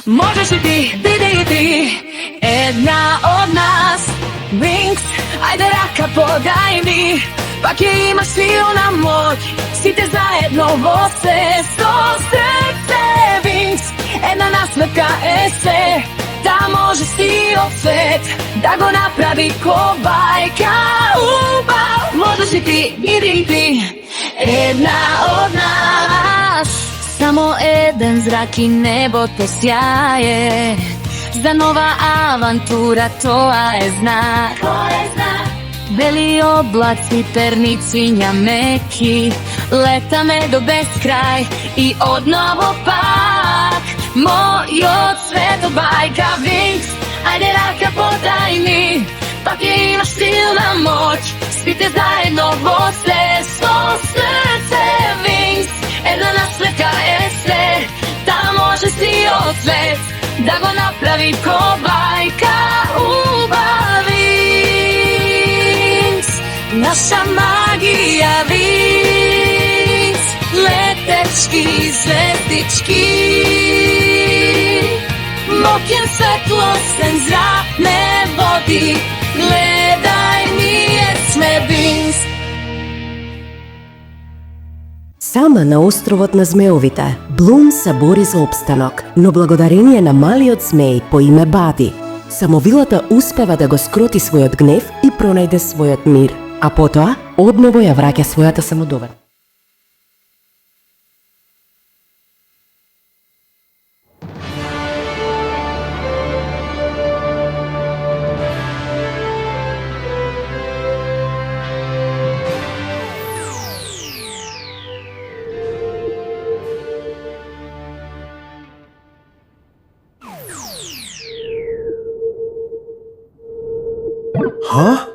Можеш ли ти, биди и ти една од нас? Wings, ајде рака подај ми, пак ја имаш силна моќ, сите заедно во се, со срце. Wings, една насмевка е се, да може си од свет, да го направи ко бајка убав. Можеш ли ти, биди и ти една од нас? Само еден зрак и небото сјае, за нова авантура тоа е знак. Бели облаци, перници, њамеки, летаме до бескрај и одново пак. Мојот свет од бајка Wings, ајде рака подај ми, пак ја имаш силна моќ, спите заедно во се, со срце. Wings, една насмевка е се, да може си од свет, да го направи ко бајка убави. Наша магија Wings, летечки звездички, моќен светлосен зрак ме води, гледај ние сме Wings. Сама на островот на змеовите, Блум се бори за опстанок, но благодарение на малиот змеј по име Бади, самовилата успева да го скроти својот гнев и пронајде својот мир, а потоа одново ја враќа својата самодовер. Ха?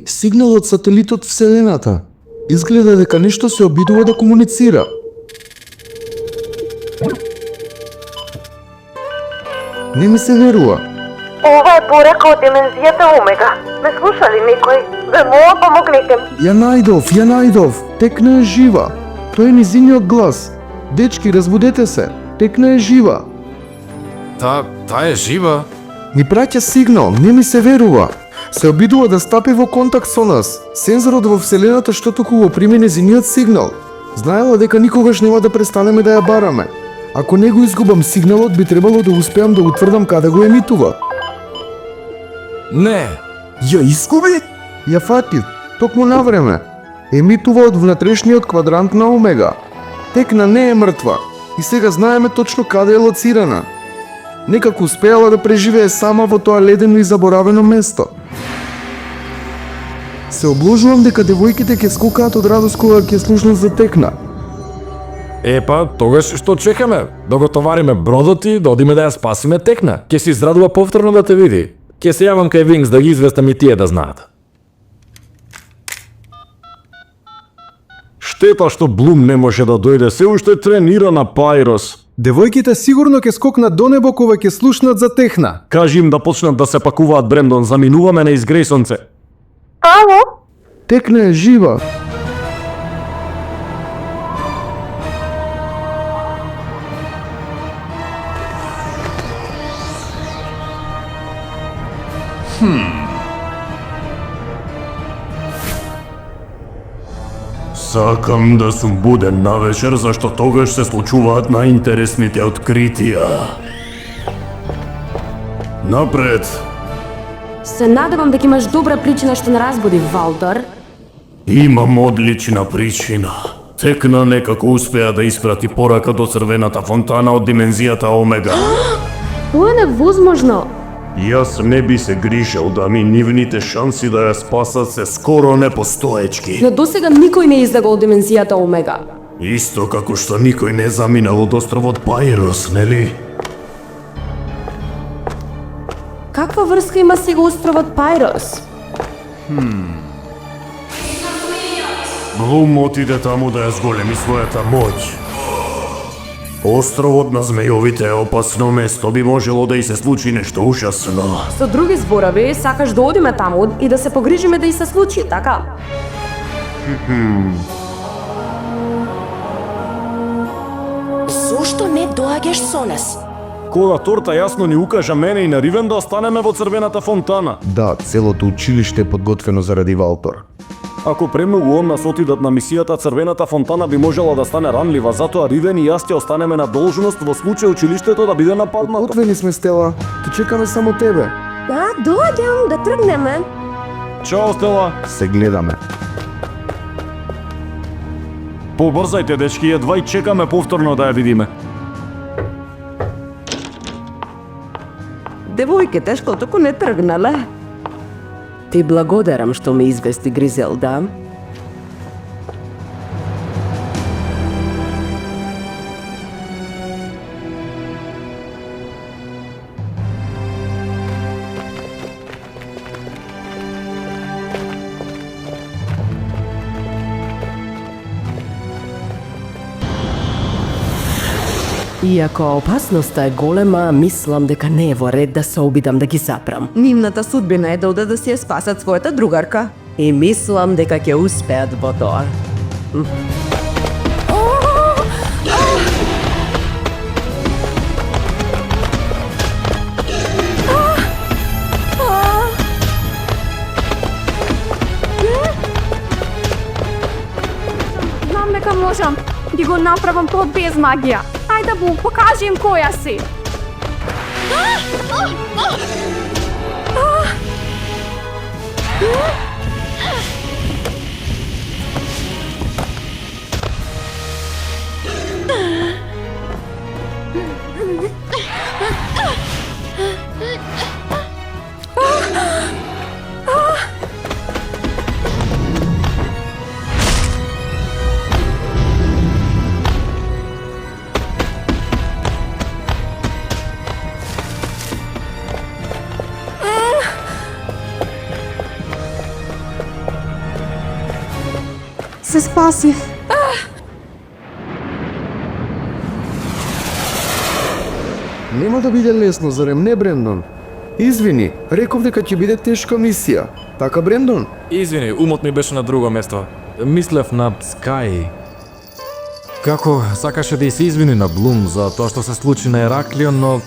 Сигнал од сателитот Вселената. Изгледа дека нешто се обидува да комуницира. Не ми се верува. Ова е порака од димензијата Омега. Ме слушали некој? Ве мола, помогнете ми. Ја најдов. Текна е жива. Тој е низиниот глас. Дечки, разбудете се. Текна е жива. Таа е жива? Ни праќа сигнал, не ми се верува. Се обидува да стапи во контакт со нас. Сензорот во Вселената што току го прими незиниот сигнал. Знаела дека никогаш нема да престанеме да ја бараме. Ако не го изгубам сигналот, би требало да успеам да утврдам каде го емитува. Не. Ја изгуби? Ја фатив, токму на време. Емитува од внатрешниот квадрант на Омега. Текна не е мртва. И сега знаеме точно каде е лоцирана. Некако успеала да преживее сама во тоа ледено и заборавено место. Се обложувам дека девојките ќе скокаат од радост кога ќе слушнат за Текна. Епа, тогаш што чекаме? Да го товариме бродот и да одиме да ја спасиме Текна. Ќе се израдува повторно да те види. Ќе се јавам кај Wings да ги известам и тие да знаат. Штета што Блум не може да дојде, се уште тренира на Пайрос. Девојките сигурно ќе скокнат до небо кога ќе слушнат за Техна. Кажи им да почнат да се пакуваат, Брендон, заминуваме на изгрејсонце. Ало? Текна е жива. Сакам да сум буден навечер, зашто тогаш се случуваат најинтересните откритија. Напред! Се надевам дека имаш добра причина што не разбуди Валтер. Имам одлична причина. Текна некако успеа да испрати порака до црвената фонтана од димензијата Омега. Тоа е невозможно. Јас не би се грижел да ми нивните шанси да ја спасат се скоро непостоечки. Но досега никој не излегол од димензијата Омега. Исто како што никој не заминал од островот Пайрос, нели? Каква врска има сега островот Пайрос? Блум отиде таму да ја зголеми својата моќ. Островот на змејовите е опасно место, би можело да и се случи нешто ужасно. Со други зборови, сакаш да одиме таму и да се погрижиме да и се случи, така? Зошто не доаѓаш со нас? Кога торта јасно ни укажа мене и на Ривен да останеме во црвената фонтана. Да, целото училиште е подготвено заради Валтор. Ако премногу од нас отидат на мисијата, црвената фонтана би можела да стане ранлива, затоа Ривен и јас ќе останеме на должност во случај училиштето да биде нападнато. Готвени сме, Стела. Ќе чекаме само тебе. Доаѓам да тргнеме. Чао, Стела. Се гледаме. Побрзајте, дечки, едва и чекаме повторно да ја видиме. Девојките што току не тргнале. Ти благодарам што ме извести, Гризелда. Иако опасноста е голема, мислам дека не е во ред да се обидам да ги запрам. Нивната судбина е да одат да си ја спасат својата другарка. И мислам дека ќе успеат во тоа. Знам дека можам. Ги го направам тоа без магија. Ајде му покажи им која си. Се спасив. Нема да биде лесно, зарем не, Брендон? Извини, реков дека ќе биде тешка мисија. Така, Брендон? Извини, умот ми беше на друго место. Мислев на Скај. Како сакаше да се извини на Блум за тоа што се случи на Ераклион, но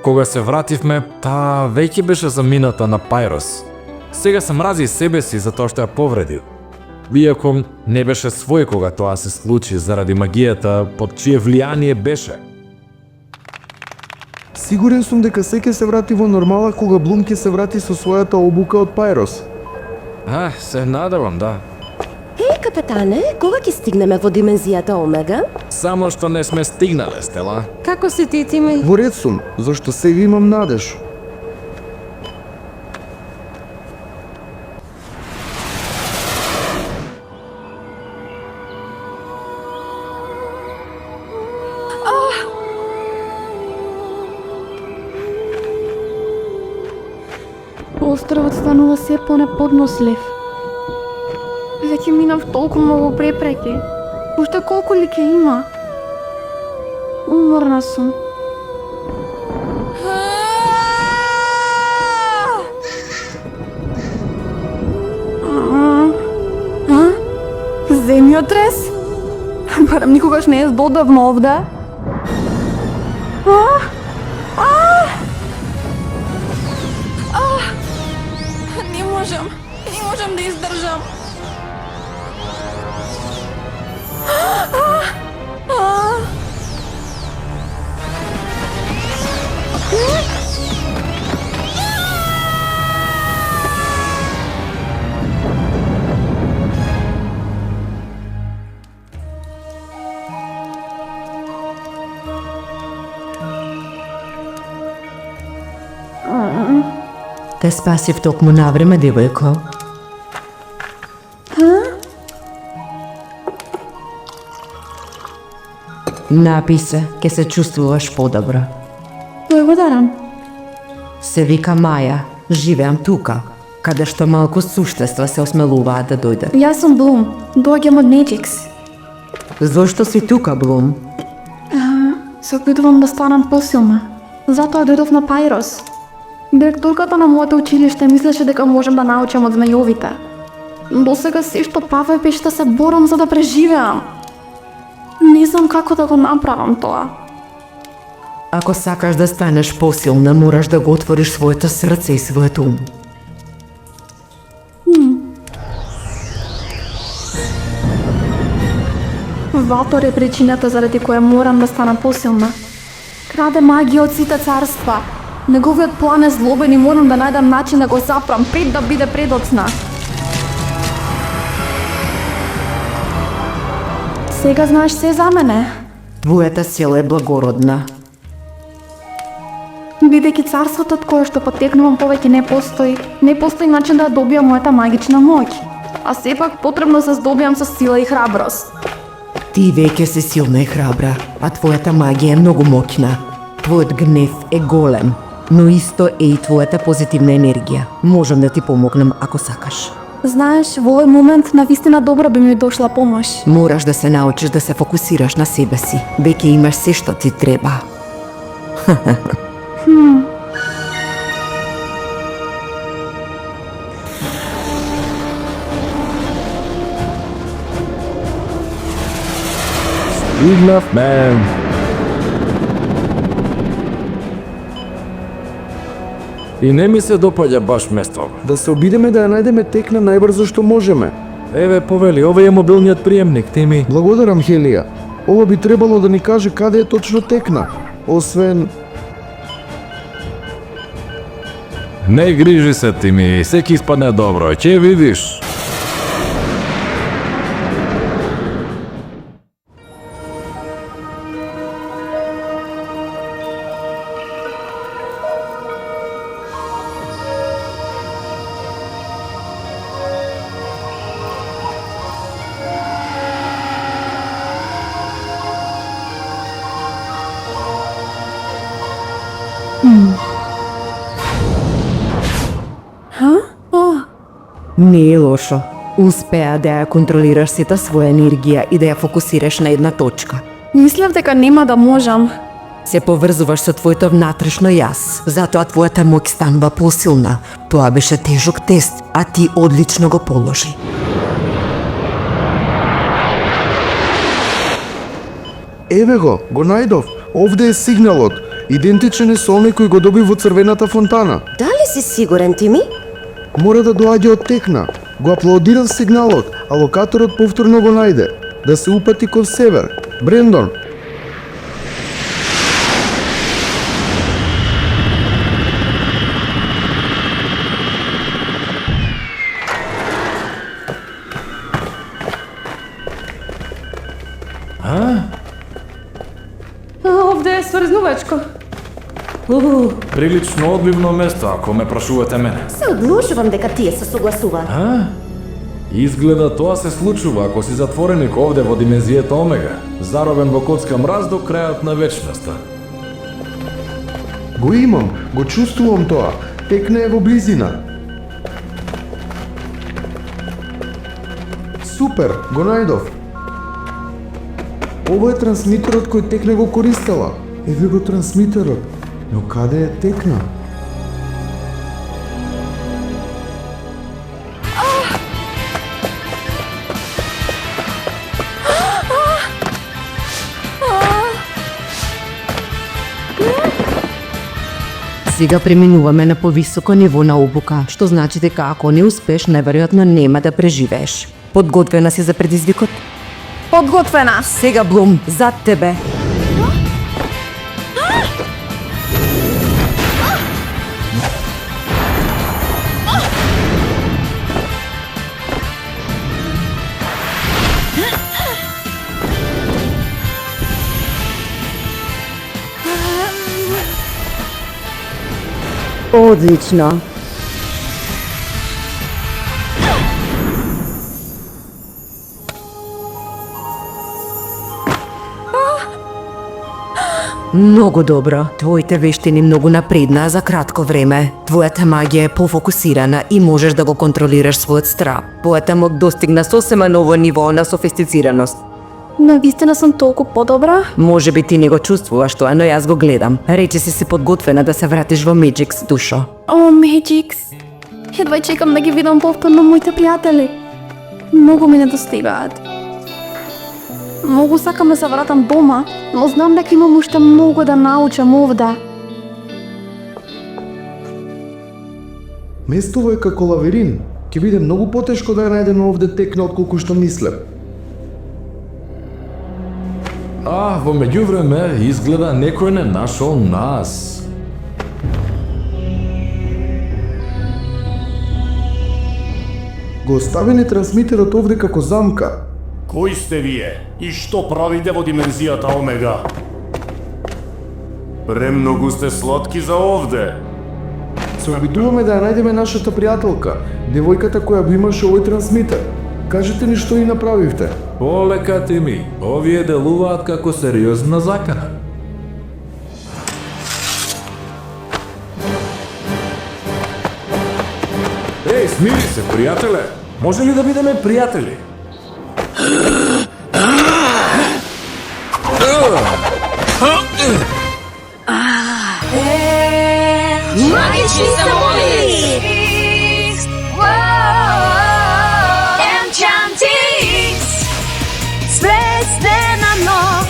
кога се вративме, таа веќе беше замината на Пайрос. Сега се мрази себе си за тоа што ја повредил. Иако не беше свој кога тоа се случи заради магијата под чие влијание беше. Сигурен сум дека се ќе се врати во нормала кога Блум ќе се врати со својата обука од Пайрос. Се надевам, да. Еј, капетане, кога ќе стигнеме во димензијата Омега? Само што не сме стигнале, Стела. Како си ти, Тими? Во ред сум, зашто сега имам надеж. Островот станува се понеподнослив. Веќе минав толку многу препреки. Уште колку ли ќе има? Уморна сум. Земјотрес? Барем никогаш не е додавно овде. Не можам да издржам. Те спасив токму навреме, девојко. Напи се, ке се чувствуваш подобро. Благодарам. Се вика Маја, живеам тука, каде што малку суштества се осмелуваат да дојдат. Јас сум Блум. Доаѓам од Меджикс. Зошто си тука, Блум? Се опитувам да станам посилна. Затоа дојдов на Пайрос. Директорката на моето училиште мислеше дека можам да научам од змејовите. До сега се што правев беше да се борам за да преживеам. Не знам како да го направам тоа. Ако сакаш да станеш посилна, мораш да го отвориш своето срце и својот ум. Валтор е причината заради која морам да стана посилна. Краде магија од сите царства. Неговиот план е злобен и морам да најдам начин да го запрам пред да биде предоцна. Сега знаеш се за мене. Твојата сила е благородна. Бидејќи царството од кое што потекнувам повеќе не постои начин да ја добијам мојата магична моќ. А сепак потребно се здобијам со сила и храброст. Ти веќе си силна и храбра, а твојата магија е многу моќна. Твојот гнев е голем, но исто е и твојата позитивна енергија. Можам да ти помогнам ако сакаш. Знаеш, во овој момент навистина добро би ми дошла помош. Мораш да се научиш да се фокусираш на себе си. Веќе имаш се што ти треба. Стигнавме. И не ми се допаѓа баш место. Да се обидеме да ја најдеме текна најбрзо што можеме. Еве, повели, ова е мобилниот приемник, Тими. Благодарам, Хелија. Ова би требало да ни каже каде е точно текна. Освен... Не грижи се, Тими, секи испадне добро, ќе видиш. Не е лошо. Успеа да ја контролираш сета своја енергија и да ја фокусираш на една точка. Мислев дека нема да можам. Се поврзуваш со твоето внатрешно јас, затоа твојата моќ станува посилна. Тоа беше тежок тест, а ти одлично го положи. Еве го најдов. Овде е сигналот. Идентичен е со оној кој го доби во црвената фонтана. Дали си сигурен, Тими? Мора да доаѓа од текна. Го аплодирам сигналот, а локаторот повторно го најде. Да се упати кон север. Брендон. Овде е сврзнувачко. Прилично одливно место, ако ме прашувате мене. Се одлучувам дека тие се согласуваат. Изгледа тоа се случува ако си затвореник овде во димензијата Омега, заробен во коцка мраз до крајот на вечноста. Го имам, го чувствувам тоа. Текна е во близина. Супер, го најдов. Ово е трансмитерот кој Текна го користела. Еве го трансмитерот. Но каде е Текна? Сега преминуваме на повисоко ниво на обука, што значи дека ако не успеш, најверојатно нема да преживееш. Подготвена си за предизвикот? Подготвена. Сега, Блум, зад тебе. Одлично. Многу добро. Твоите вештини многу напреднаа за кратко време. Твојата магија е пофокусирана и можеш да го контролираш својот страв. Твојата моќ достигна сосема ново ниво на софистицираност. Навистина сум толку подобра. Може би ти не го чувствуваш тоа, но јас го гледам. Речи си подготвена да се вратиш во Меджикс, душо. О, Меджикс. Едва чекам да ги видам повторно моите пријатели. Многу ми недостигаат. Многу сакам да се вратам дома, но знам дека имам уште многу да научам овде. Местово е како лавирин. Ќе биде многу потешко да ја најдеме овде текна отколку што мислев. Во меѓувреме изгледа некој не нашол нас. Го остави ни трансмитерот овде како замка. Кои сте вие? И што правите во димензијата Омега? Премногу сте сладки за овде. Се обидуваме да ја најдеме нашата пријателка, девојката која го имаше овој трансмитер. Кажете ни што и направивте. Полека ти ми, овие делуваат како сериозна закана. Еј, смири се, пријателе! Може ли да бидеме пријатели? Магични самоли! Enchantix! Свестена нов!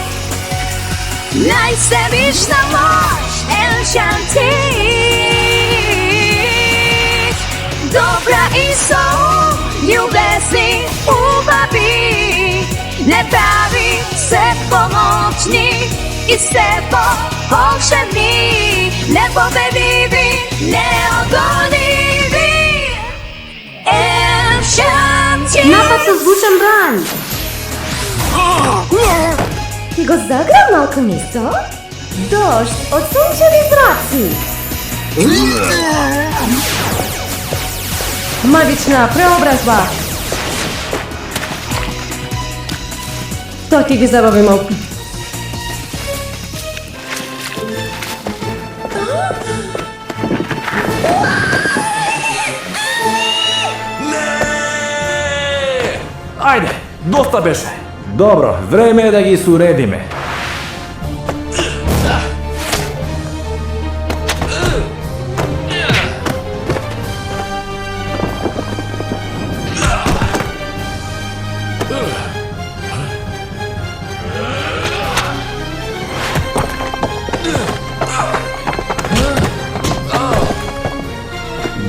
Најсебична моќ! Enchantix! Добра и сон! Љубезни убави! Не прави се помоćни и се волшебни! Непобедиви, неогониви! Enchantix! Напад со звучен бран! Ти го заграв малку место? Дожд од сончеви зраци! Магична преобразба! Тоа ќе ги забави малку. Ајде, доста беше. Добро, време е да ги суредиме.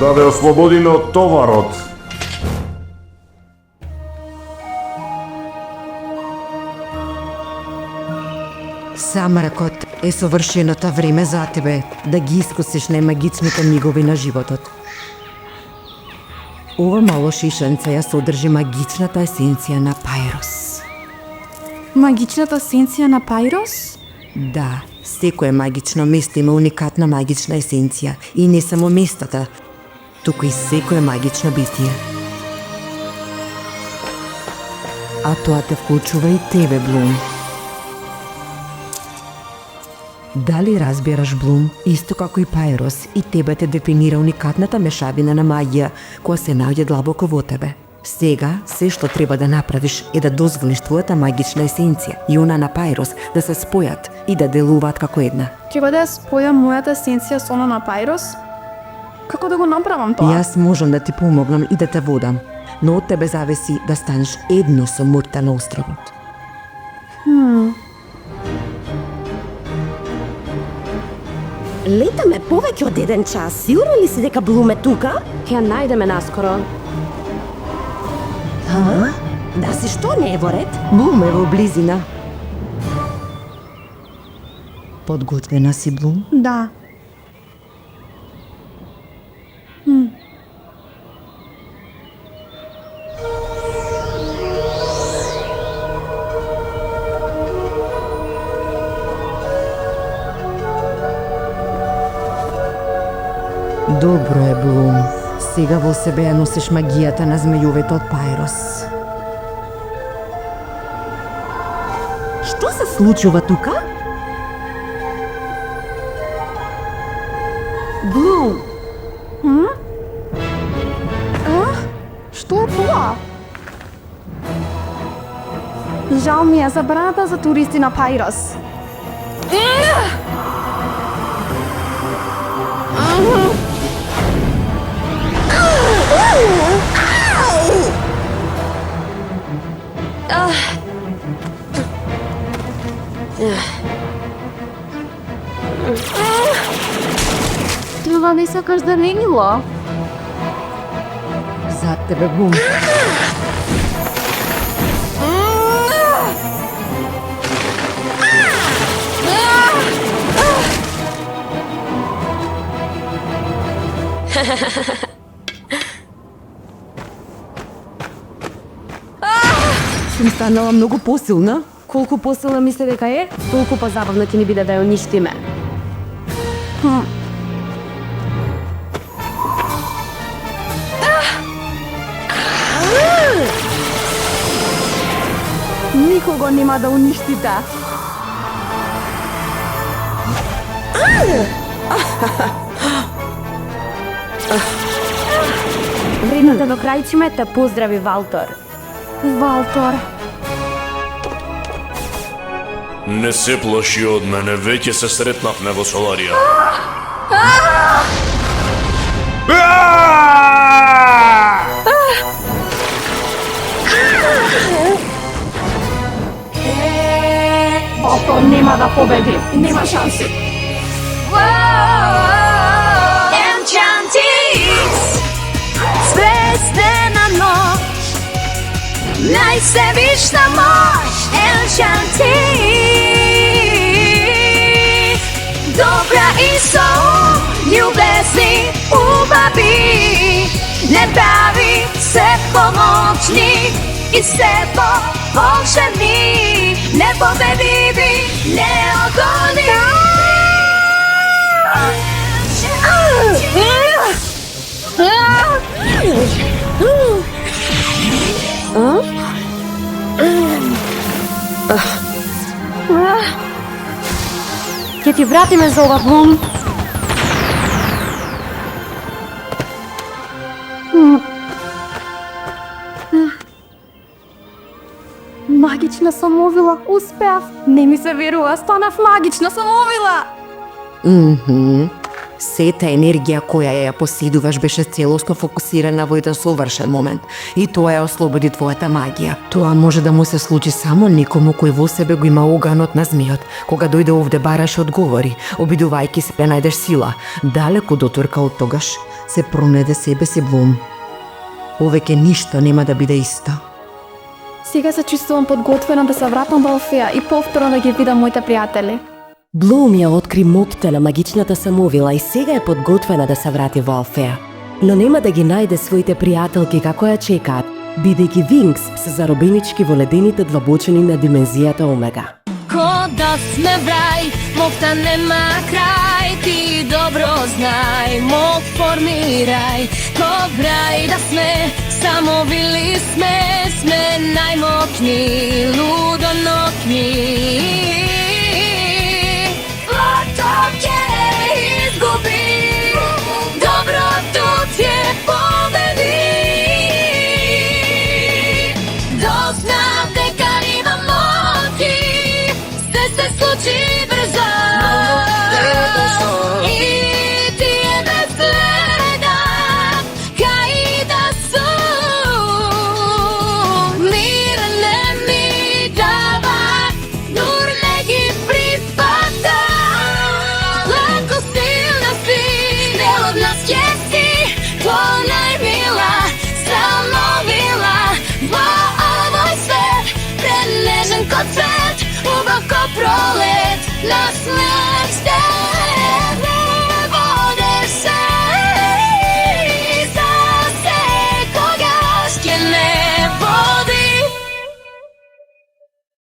Да ве ослободиме од товарот. Самракот е совршеното време за тебе да ги искусиш најмагичните мигови на животот. Ова мало шишенце ја содржи магичната есенција на Пайрос. Магичната есенција на Пайрос? Да, секое магично место има уникатна магична есенција и не само местата, туку и секое магично битие. А тоа те вклучува и тебе, Блум. Дали разбираш, Блум, исто како и Пайрос, и тебе те дефинира уникатната мешавина на магија која се наоѓа длабоко во тебе. Сега, се што треба да направиш е да дозволиш твојата магична есенција и она на Пайрос да се спојат и да делуваат како една. Треба да ја спојам мојата есенција со она на Пайрос? Како да го направам тоа? Јас можам да ти помогнам и да те водам, но од тебе зависи да станеш едно со моќта на островот. Летаме повеќе од 1 час. Сигурна ли си дека Блум е тука? Ќе ја најдеме наскоро. Да си што не е во ред? Блум е во близина. Подготвена си, Блум? Да. Добро е, Блум. Сега во себе ја носиш магијата на змејовите од Пайрос. Што се случува тука? Блум! Што е тоа? Жал ми е забраната за туристи на Пайрос. Това не сакаш да нелило. За тебе, Блум. Сум станала многу посилна. Колку посилна мисли дека е, толку позабавно ќе ни биде да ја уништиме. Никого нема да уништите. Вредно да докрајчиме те поздрави Валтор. Валтор. Не се плаши од мене, веќе се сретнавме во Соларија. Валтор нема да победи. Нема шанси. Enchantis, svezdena noć, najsebična moć. Enchantis, dobra i sol, ljubezni ubavi, ne bavi se pomoćnik i sebo volšebnik, nepobedivi, neogolni. Ќе ти вратиме за ова, Блум. Магична самовила. Успеав. Не ми се верува. Станав магична самовила. Сета енергија која ја поседуваш беше целосно фокусирана во еден совршен момент и тоа ја ослободи твојата магија. Тоа може да му се случи само некому кој во себе го има оганот на змиот. Кога дојде овде бараше одговори, обидувајќи се да најдеш сила. Далеку дотурка од тогаш се пронајде себе си, Блум. Овеќе ништо нема да биде исто. Сега се чувствувам подготвена да се вратам во Алфеја и повторно да ги видам моите пријатели. Блум ја откри моќта на магичната самовила и сега е подготвена да се врати во Алфеја. Но нема да ги најде своите пријателки како ја чекаат, бидејќи Винкс се заробенички во ледените длабочини на димензијата Омега. Ко да сме в рај, моќта нема крај, ти добро знај, моќ формирај. Ко в рај да сме, само вили сме, сме најмоќни, лудонокни. Злато ќе изгуби, доброто ќе победи. Дознав дека има моќи, се случи брзо. И ти е без следа, кај да сум. Мир не ми дава, дур не ги припада. Лако силна си, не од нас ќе си, понајмила, самовила. Во овој свет, пренежен ко цвет, убав ко пролет, на смех.